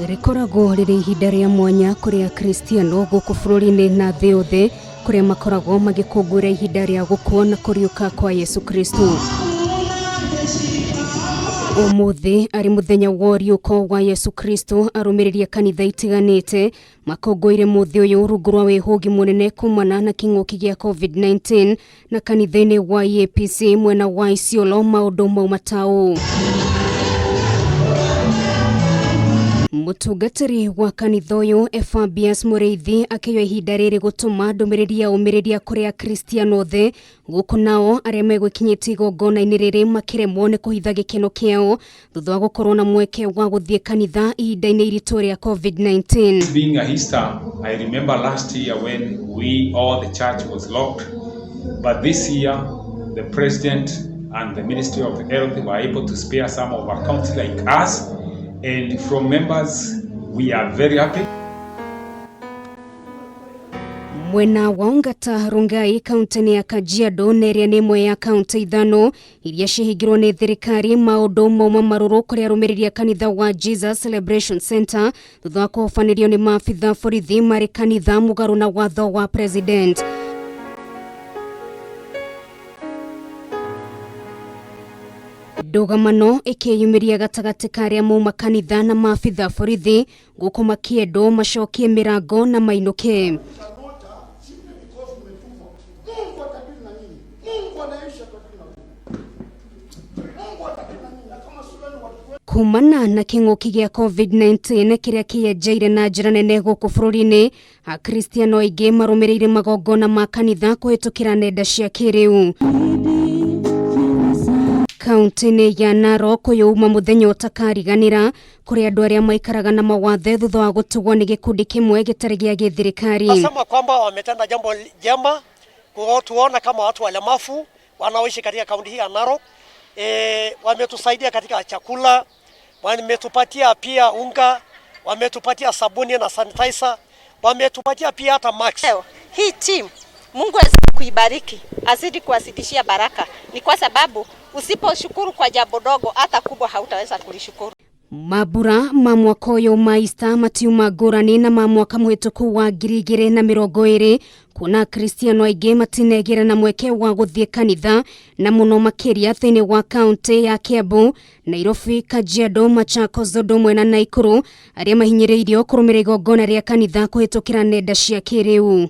rikoragwo riri ihinda ria mwanya kuri akristiano guku bururi-ini na thĩ yothe kuria makoragwo magikũngũĩra ihinda ria gũkua na kuriuka kwa Yesu Kristo. Muthi ari muthenya wa uriuko wa Yesu Kristo arumiriria kanitha itiganite makũngũĩire muthi uyu rungu rwa wĩhũgi munene kumana na kĩng'ũki gĩa COVID-19 na kanitha-ini wa EAPC mwena wa Isiolo maundu mauma tau. Mutungatiri wa kanitha uyu Fabius Mureithi akiwa ihinda riri gutuma ndumiriri ya umiriria kuri akristiano othe guku nao aria megwikinyiti igongona-ini riri makiremwo ni kuhitha gikeno kiao thutha wa gukorwo na mweke wa guthie kanitha ihinda-ini iritu ria COVID-19. Being a Easter, I remember last year when all the church was locked, but this year the president and the Ministry of Health were able to spare some of our county like us. And from members, we are very happy. Mwena wa Ongata Rongai kaunti ya Kajiado neria ni imwe ya kaunti ithano iria cihingirwo ni thirikari maundu mauma maruru kuri arumiriria kanitha wa Jesus Celebration Center thutha wa kuhofanirio ni maabitha borithi mari kanitha mugaru na watho wa president. Ndugamano ikiyumiria gatagati karia mauma kanitha na maabitha borithi guku makiendo macokie mirango na mainuke. Kumana na kĩng'ũki gĩa COVID-19 kiria kienjeire na njira nene guku bururi-ini, akristiano aingĩ marũmĩrĩire magongona ma kanitha kũhĩtũkĩra nenda cia kĩrĩu. Kaunti-ini ya Narok yuma muthenya utakariganira kuri andu aria maikaraga na mawathe thutha wa gutugwo ni gikundi kimwe gitari gia githirikari. Nasema kwamba wametenda jambo jema kuona kama watu walemavu wanaoishi katika kaunti hii ya Narok. Wametusaidia katika chakula, wametupatia pia unga, wametupatia sabuni na sanitizer, wametupatia pia hata mask. Hii team Mungu azidi kuibariki, azidi kuwasidishia baraka. Ni kwa sababu usiposhukuru kwa jambo dogo hata kubwa hautaweza kulishukuru. Mabura ma mwaka uyu ma Easter matiuma ngũrani na ma mwaka mũhĩtũku wa 2020 kuna akristiano aingĩ matinegera na mweke wa guthie kanitha na muno makiria thĩinĩ wa kaunti ya Kiambu, Nairobi, Kajiado, Machakos, Dodoma na Naikuru aria mahinyĩrĩirio kũrũmĩrĩra igongona ria kanitha kũhĩtũkĩra nenda cia kĩrĩu.